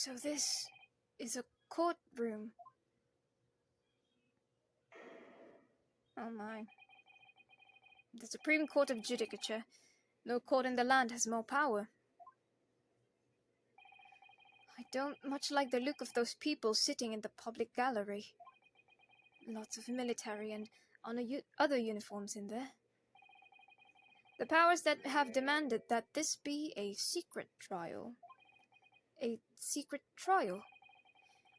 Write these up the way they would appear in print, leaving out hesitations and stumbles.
So this is a courtroom. Oh my. The Supreme Court of Judicature. No court in the land has more power. I don't much like the look of those people sitting in the public gallery. Lots of military and other uniforms in there. The powers that have demanded that this be a secret trial. A secret trial?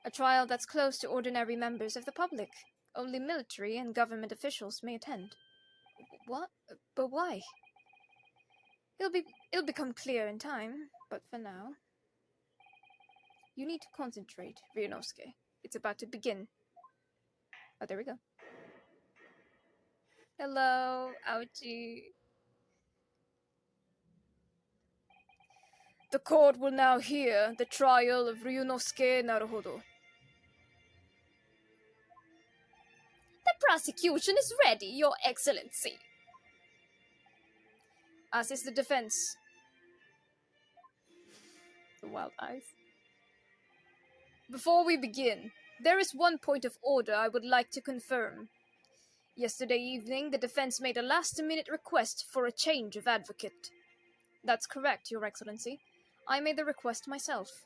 A trial that's closed to ordinary members of the public. Only military and government officials may attend. What? But why? It'll become clear in time, but for now... You need to concentrate, 𝙦𝙪𝙧𝙧𝙩𝙧𝙨. It's about to begin. Oh, there we go. Hello, ouchie. The court will now hear the trial of 𝙦𝙪𝙧𝙧𝙧𝙧. The prosecution is ready, Your Excellency. As is the defense. The wild eyes. Before we begin, there is one point of order I would like to confirm. Yesterday evening, the defense made a last-minute request for a change of advocate. That's correct, Your Excellency. I made the request myself.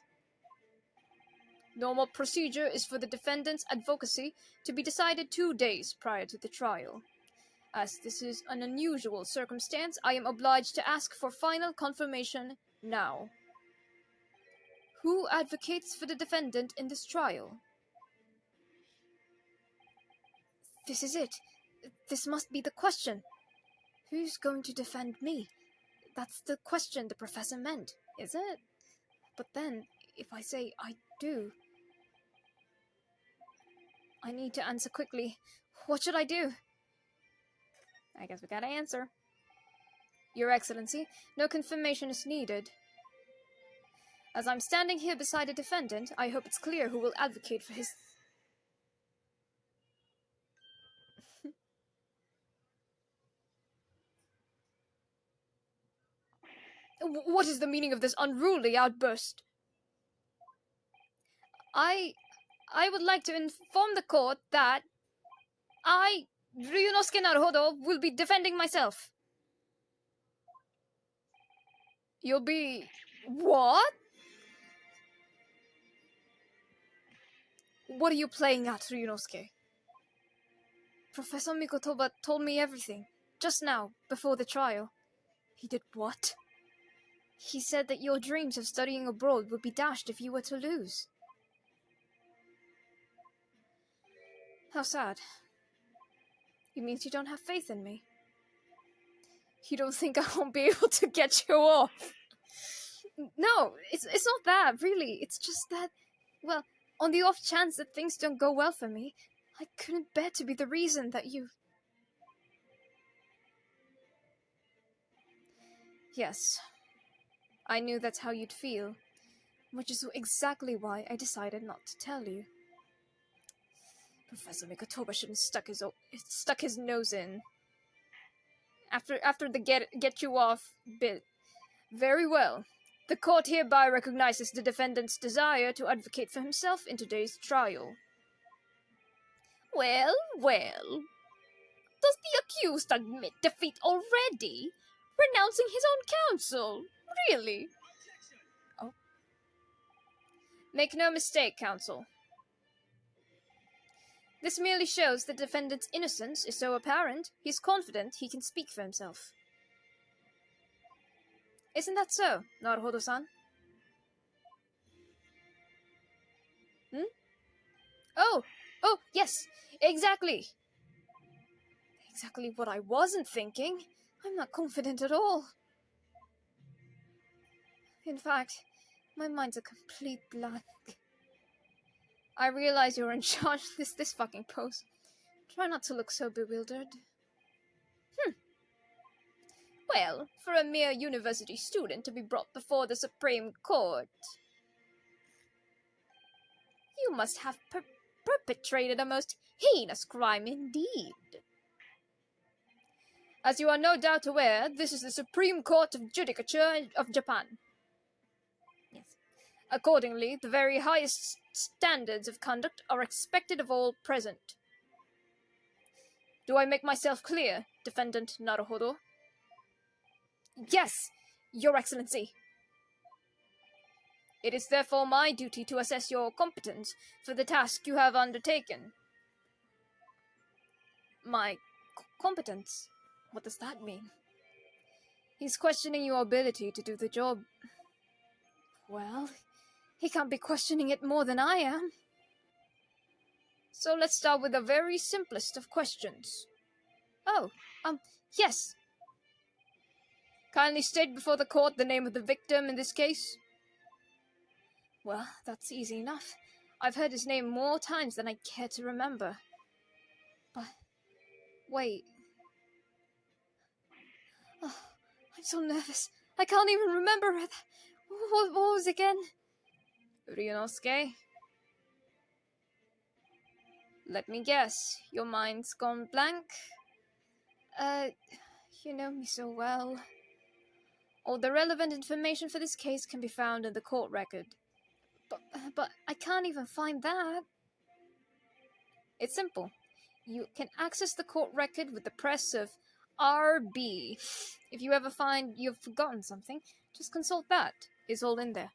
Normal procedure is for the defendant's advocacy to be decided 2 days prior to the trial. As this is an unusual circumstance, I am obliged to ask for final confirmation now. Who advocates for the defendant in this trial? This is it. This must be the question. Who's going to defend me? That's the question the professor meant, is it? But then, if I say I do... I need to answer quickly. What should I do? I guess we gotta answer. Your Excellency, no confirmation is needed. As I'm standing here beside a defendant, I hope it's clear who will advocate for his... What is the meaning of this unruly outburst? I would like to inform the court that I, 𝙦𝙪𝙧𝙧𝙧, will be defending myself. You'll be... What? What are you playing at, 𝙦𝙪𝙧𝙧𝙧? Professor Mikotoba told me everything, just now, before the trial. He did what? He said that your dreams of studying abroad would be dashed if you were to lose. How sad. It means you don't have faith in me. You don't think I won't be able to get you off? No, it's not that, really. It's just that, well, on the off chance that things don't go well for me, I couldn't bear to be the reason that you... Yes, I knew that's how you'd feel, which is exactly why I decided not to tell you. Professor Mikotoba shouldn't stuck his nose in. After the get you off bit. Very well. The court hereby recognizes the defendant's desire to advocate for himself in today's trial. Well, well. Does the accused admit defeat already? Renouncing his own counsel? Really? Oh. Make no mistake, counsel. This merely shows the defendant's innocence is so apparent, he's confident he can speak for himself. Isn't that so, Naruhodo-san? Oh, yes, exactly. Exactly what I wasn't thinking. I'm not confident at all. In fact, my mind's a complete blank. I realize you're in charge of this fucking post. Try not to look so bewildered. Well, for a mere university student to be brought before the Supreme Court... You must have perpetrated a most heinous crime indeed. As you are no doubt aware, this is the Supreme Court of Judicature of Japan. Yes. Accordingly, the very highest standards of conduct are expected of all present. Do I make myself clear, Defendant Naruhodo? Yes, Your Excellency. It is therefore my duty to assess your competence for the task you have undertaken. My competence? What does that mean? He's questioning your ability to do the job. Well, he can't be questioning it more than I am. So let's start with the very simplest of questions. Oh, yes. Kindly state before the court the name of the victim in this case. Well, that's easy enough. I've heard his name more times than I care to remember. But, wait. Oh, I'm so nervous. I can't even remember it. What was it again? Ryunosuke? Let me guess. Your mind's gone blank? You know me so well. All the relevant information for this case can be found in the court record. But I can't even find that. It's simple. You can access the court record with the press of RB. If you ever find you've forgotten something, just consult that. It's all in there.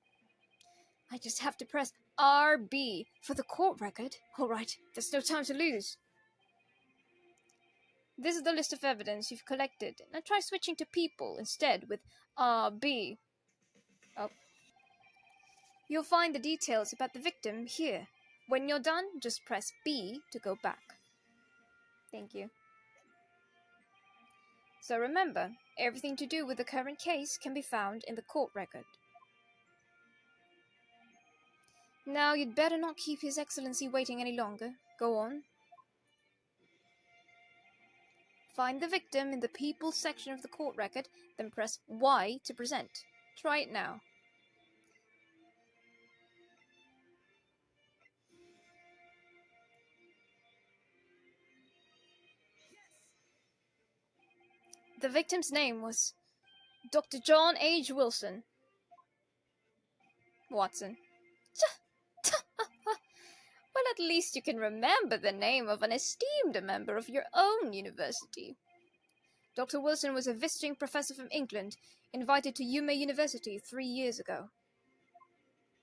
I just have to press RB for the court record. Alright, there's no time to lose. This is the list of evidence you've collected. Now try switching to people instead with RB. Oh. You'll find the details about the victim here. When you're done, just press B to go back. Thank you. So remember, everything to do with the current case can be found in the court record. Now you'd better not keep His Excellency waiting any longer. Go on. Find the victim in the People section of the court record, then press Y to present. Try it now. The victim's name was Dr. John H. Wilson. Watson. Well, at least you can remember the name of an esteemed member of your own university. Dr. Wilson was a visiting professor from England, invited to Yume University 3 years ago.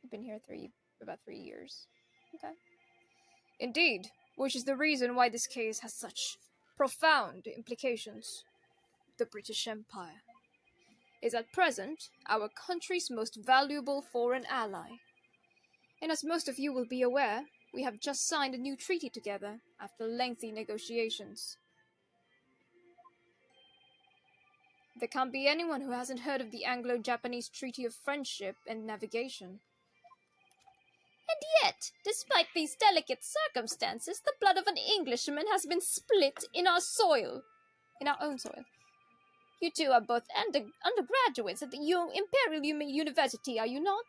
I've been here about 3 years. Okay. Indeed, which is the reason why this case has such profound implications. The British Empire is at present our country's most valuable foreign ally. And as most of you will be aware, we have just signed a new treaty together after lengthy negotiations. There can't be anyone who hasn't heard of the Anglo-Japanese Treaty of Friendship and Navigation. And yet, despite these delicate circumstances, the blood of an Englishman has been spilt in our soil. In our own soil. You two are both undergraduates at the Imperial University, are you not?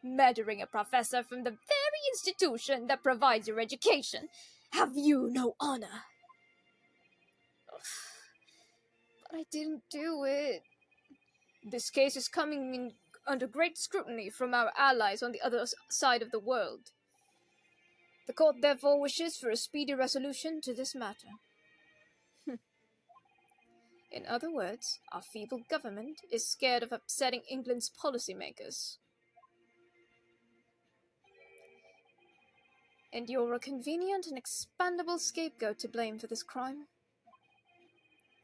Murdering a professor from the very institution that provides your education. Have you no honor? But I didn't do it. This case is coming in under great scrutiny from our allies on the other side of the world. The court therefore wishes for a speedy resolution to this matter. In other words, our feeble government is scared of upsetting England's policymakers. And you're a convenient and expandable scapegoat to blame for this crime.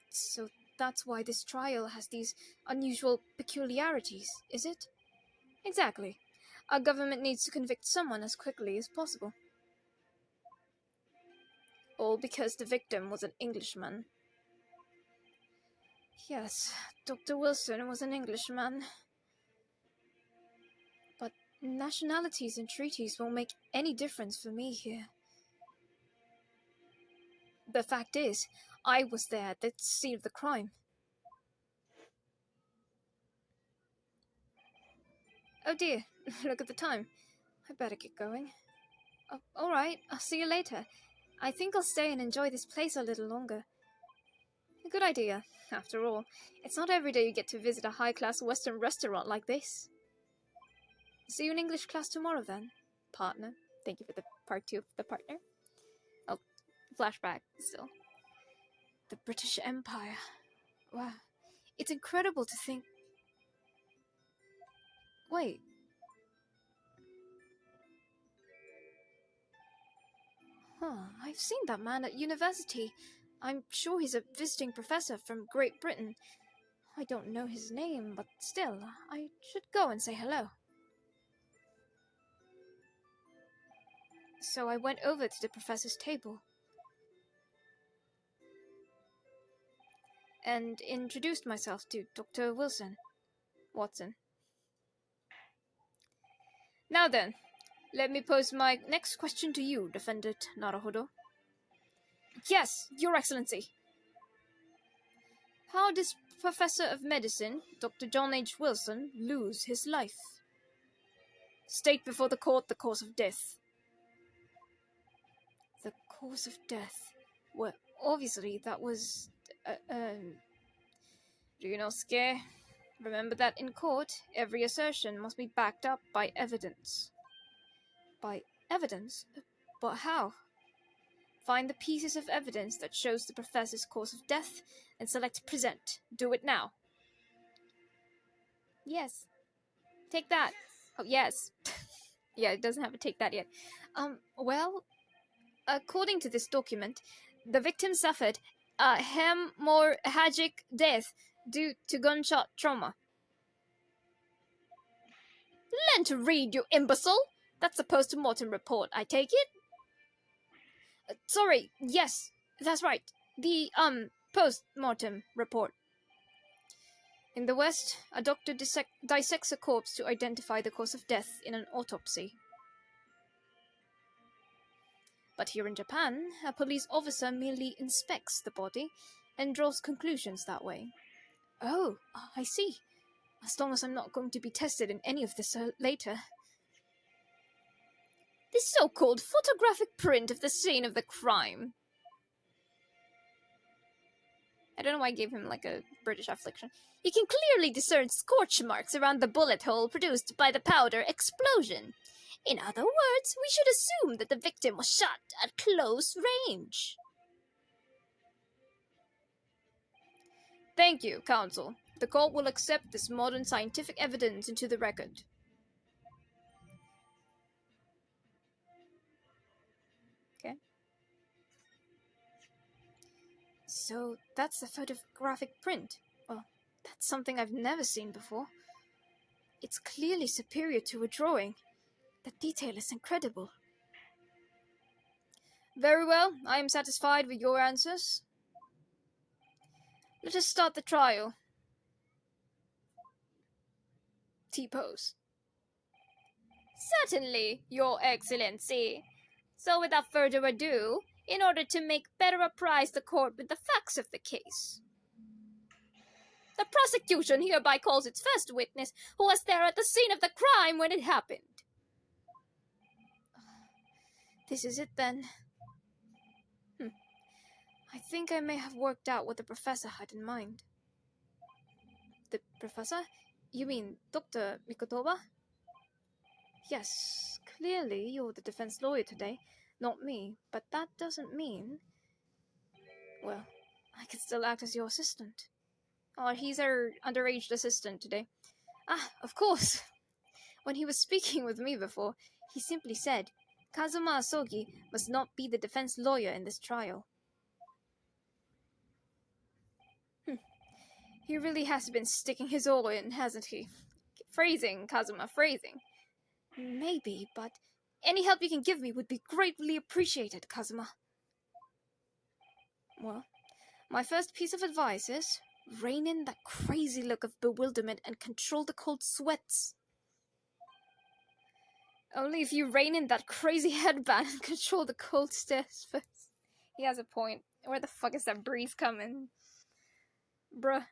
So that's why this trial has these unusual peculiarities, is it? Exactly. Our government needs to convict someone as quickly as possible. All because the victim was an Englishman. Yes, Dr. Wilson was an Englishman. But nationalities and treaties won't make any difference for me here. The fact is, I was there at the scene of the crime. Oh dear, look at the time. I better get going. Oh, alright, I'll see you later. I think I'll stay and enjoy this place a little longer. A good idea. After all, it's not every day you get to visit a high-class Western restaurant like this. See you in English class tomorrow then, partner. Thank you for the part 2 of the partner. Oh, flashback still. The British Empire. Wow. It's incredible to think... Wait. I've seen that man at university. I'm sure he's a visiting professor from Great Britain. I don't know his name, but still, I should go and say hello. So I went over to the professor's table and introduced myself to Dr. Watson. Now then, let me pose my next question to you, Defendant Naruhodo. Yes, Your Excellency. How does Professor of Medicine, Dr. John H. Wilson, lose his life? State before the court the cause of death. The cause of death? Well, obviously that was... Ryunosuke, remember that in court, every assertion must be backed up by evidence. By evidence? But how? Find the pieces of evidence that shows the professor's cause of death and select present. Do it now. Yes. Take that. Oh, yes. Yeah, it doesn't have a take that yet. Well, according to this document, the victim suffered a hemorrhagic death due to gunshot trauma. Learn to read, you imbecile! That's a post-mortem report, I take it? Sorry, yes, that's right. The, post-mortem report. In the West, a doctor dissects a corpse to identify the cause of death in an autopsy. But here in Japan, a police officer merely inspects the body and draws conclusions that way. Oh, I see. As long as I'm not going to be tested in any of this later. This so-called photographic print of the scene of the crime. I don't know why I gave him like a British affliction. You can clearly discern scorch marks around the bullet hole produced by the powder explosion. In other words, we should assume that the victim was shot at close range. Thank you, counsel. The court will accept this modern scientific evidence into the record. Okay. So that's the photographic print. Well, that's something I've never seen before. It's clearly superior to a drawing. The detail is incredible. Very well, I am satisfied with your answers. Let us start the trial. T-pose. Certainly, Your Excellency. So without further ado, in order to make better apprise the court with the facts of the case, the prosecution hereby calls its first witness, who was there at the scene of the crime when it happened. This is it then. I think I may have worked out what the professor had in mind. The professor? You mean Dr. Mikotoba? Yes, clearly you're the defense lawyer today, not me, but that doesn't mean... Well, I can still act as your assistant. Oh, he's our underage assistant today. Ah, of course! When he was speaking with me before, he simply said, Kazuma Asogi must not be the defense lawyer in this trial. He really has been sticking his all in, hasn't he? Phrasing, Kazuma, phrasing. Maybe, but any help you can give me would be greatly appreciated, Kazuma. Well, my first piece of advice is, rein in that crazy look of bewilderment and control the cold sweats. Only if you rein in that crazy headband and control the cold stares first. He has a point. Where the fuck is that breeze coming? Bruh.